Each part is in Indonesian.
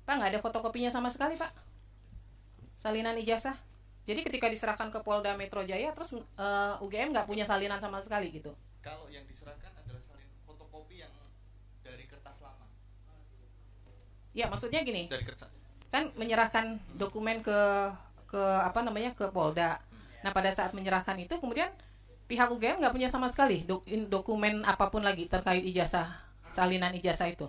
Pak, nggak ada fotokopinya sama sekali, Pak. Salinan ijazah. Jadi ketika diserahkan ke Polda Metro Jaya, terus UGM nggak punya salinan sama sekali gitu. Kalau yang diserahkan adalah salinan fotokopi yang dari kertas lama. Ya, maksudnya gini. Dari kertas. Kan menyerahkan dokumen ke apa namanya, ke Polda. Nah, pada saat menyerahkan itu kemudian pihak UGM nggak punya sama sekali dokumen apapun lagi terkait ijazah, salinan ijazah itu.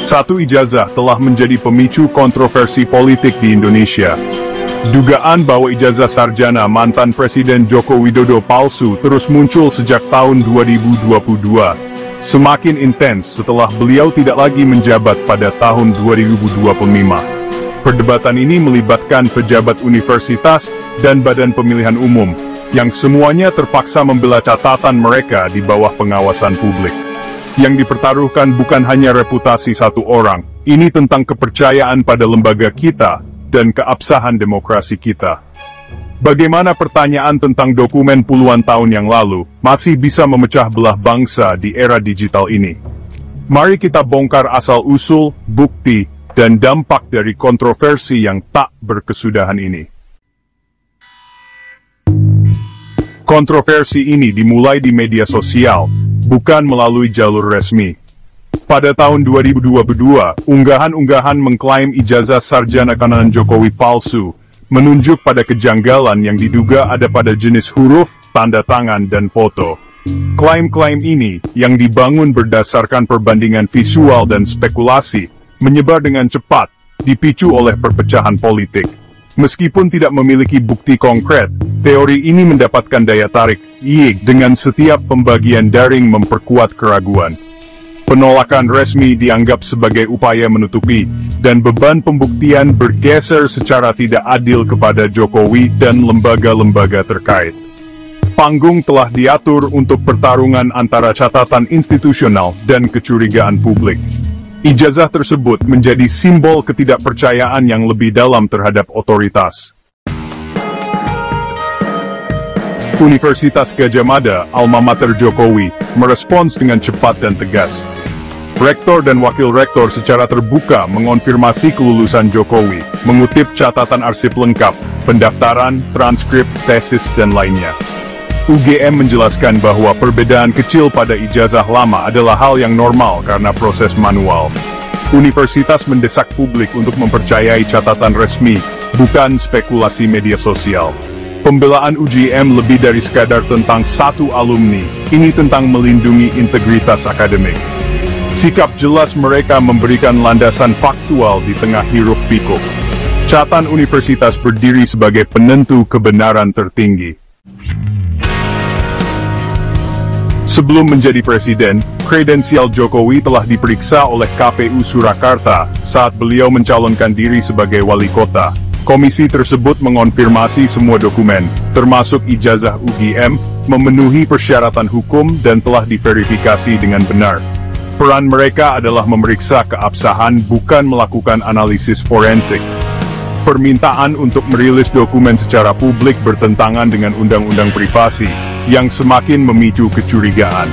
Satu ijazah telah menjadi pemicu kontroversi politik di Indonesia. Dugaan bahwa ijazah sarjana mantan Presiden Joko Widodo palsu terus muncul sejak tahun 2022. Semakin intens setelah beliau tidak lagi menjabat pada tahun 2025. Perdebatan ini melibatkan pejabat universitas dan badan pemilihan umum, yang semuanya terpaksa membela catatan mereka di bawah pengawasan publik. Yang dipertaruhkan bukan hanya reputasi satu orang, ini tentang kepercayaan pada lembaga kita dan keabsahan demokrasi kita. Bagaimana pertanyaan tentang dokumen puluhan tahun yang lalu masih bisa memecah belah bangsa di era digital ini? Mari kita bongkar asal-usul, bukti, dan dampak dari kontroversi yang tak berkesudahan ini. Kontroversi ini dimulai di media sosial, bukan melalui jalur resmi. Pada tahun 2022, unggahan-unggahan mengklaim ijazah sarjana kanan Jokowi palsu, menunjuk pada kejanggalan yang diduga ada pada jenis huruf, tanda tangan, dan foto. Klaim-klaim ini, yang dibangun berdasarkan perbandingan visual dan spekulasi, menyebar dengan cepat, dipicu oleh perpecahan politik. Meskipun tidak memiliki bukti konkret, teori ini mendapatkan daya tarik, dengan setiap pembagian daring memperkuat keraguan. Penolakan resmi dianggap sebagai upaya menutupi, dan beban pembuktian bergeser secara tidak adil kepada Jokowi dan lembaga-lembaga terkait. Panggung telah diatur untuk pertarungan antara catatan institusional dan kecurigaan publik. Ijazah tersebut menjadi simbol ketidakpercayaan yang lebih dalam terhadap otoritas. Universitas Gadjah Mada, alma mater Jokowi, merespons dengan cepat dan tegas. Rektor dan wakil rektor secara terbuka mengonfirmasi kelulusan Jokowi, mengutip catatan arsip lengkap, pendaftaran, transkrip, tesis, dan lainnya. UGM menjelaskan bahwa perbedaan kecil pada ijazah lama adalah hal yang normal karena proses manual. Universitas mendesak publik untuk mempercayai catatan resmi, bukan spekulasi media sosial. Pembelaan UGM lebih dari sekadar tentang satu alumni, ini tentang melindungi integritas akademik. Sikap jelas mereka memberikan landasan faktual di tengah hiruk-pikuk. Catatan universitas berdiri sebagai penentu kebenaran tertinggi. Sebelum menjadi presiden, kredensial Jokowi telah diperiksa oleh KPU Surakarta saat beliau mencalonkan diri sebagai wali kota. Komisi tersebut mengonfirmasi semua dokumen, termasuk ijazah UGM, memenuhi persyaratan hukum dan telah diverifikasi dengan benar. Peran mereka adalah memeriksa keabsahan, bukan melakukan analisis forensik. Permintaan untuk merilis dokumen secara publik bertentangan dengan undang-undang privasi, yang semakin memicu kecurigaan.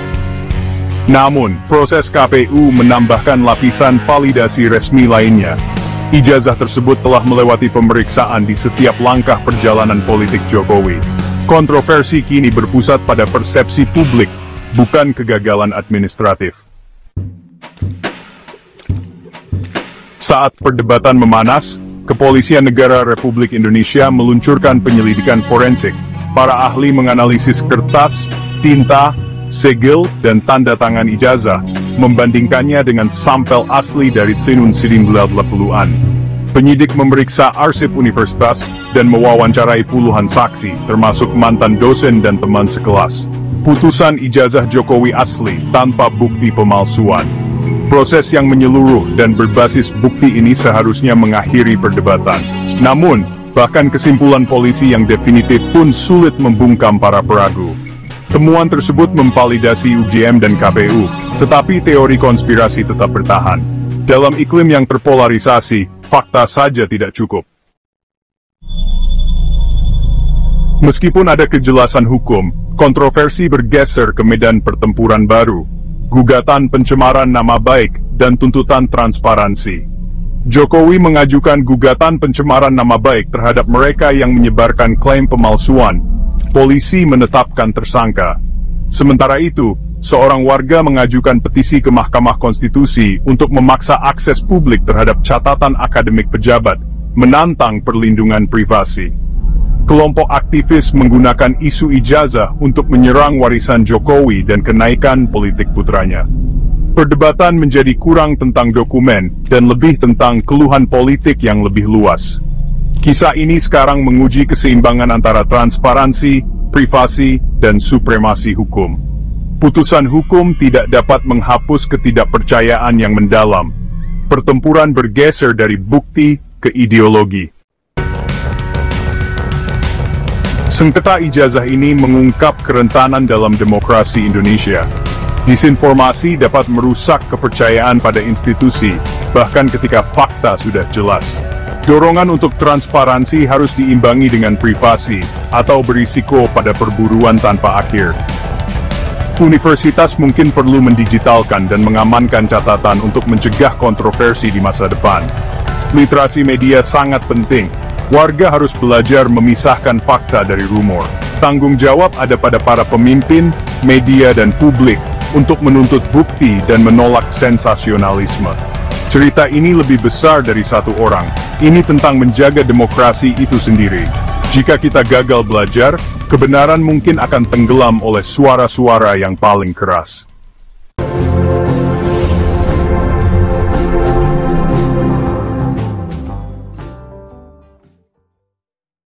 Namun, proses KPU menambahkan lapisan validasi resmi lainnya. Ijazah tersebut telah melewati pemeriksaan di setiap langkah perjalanan politik Jokowi. Kontroversi kini berpusat pada persepsi publik, bukan kegagalan administratif. Saat perdebatan memanas, Kepolisian Negara Republik Indonesia meluncurkan penyelidikan forensik. Para ahli menganalisis kertas, tinta, segel, dan tanda tangan ijazah, membandingkannya dengan sampel asli dari Tsinun Sidin-an. Penyidik memeriksa arsip universitas, dan mewawancarai puluhan saksi, termasuk mantan dosen dan teman sekelas. Putusan ijazah Jokowi asli, tanpa bukti pemalsuan. Proses yang menyeluruh dan berbasis bukti ini seharusnya mengakhiri perdebatan. Namun, bahkan kesimpulan polisi yang definitif pun sulit membungkam para peragu. Temuan tersebut memvalidasi UGM dan KPU, tetapi teori konspirasi tetap bertahan. Dalam iklim yang terpolarisasi, Fakta saja tidak cukup. Meskipun ada kejelasan hukum, kontroversi bergeser ke medan pertempuran baru, gugatan pencemaran nama baik, dan tuntutan transparansi. Jokowi mengajukan gugatan pencemaran nama baik terhadap mereka yang menyebarkan klaim pemalsuan. Polisi menetapkan tersangka. Sementara itu, seorang warga mengajukan petisi ke Mahkamah Konstitusi untuk memaksa akses publik terhadap catatan akademik pejabat, menantang perlindungan privasi. Kelompok aktivis menggunakan isu ijazah untuk menyerang warisan Jokowi dan kenaikan politik putranya. Perdebatan menjadi kurang tentang dokumen dan lebih tentang keluhan politik yang lebih luas. Kisah ini sekarang menguji keseimbangan antara transparansi, privasi, dan supremasi hukum. Putusan hukum tidak dapat menghapus ketidakpercayaan yang mendalam. Pertempuran bergeser dari bukti ke ideologi. Sengketa ijazah ini mengungkap kerentanan dalam demokrasi Indonesia. Disinformasi dapat merusak kepercayaan pada institusi, bahkan ketika fakta sudah jelas. Dorongan untuk transparansi harus diimbangi dengan privasi, atau berisiko pada perburuan tanpa akhir. Universitas mungkin perlu mendigitalkan dan mengamankan catatan untuk mencegah kontroversi di masa depan. Literasi media sangat penting. Warga harus belajar memisahkan fakta dari rumor. Tanggung jawab ada pada para pemimpin, media, dan publik untuk menuntut bukti dan menolak sensasionalisme. Cerita ini lebih besar dari satu orang. Ini tentang menjaga demokrasi itu sendiri. Jika kita gagal belajar, kebenaran mungkin akan tenggelam oleh suara-suara yang paling keras.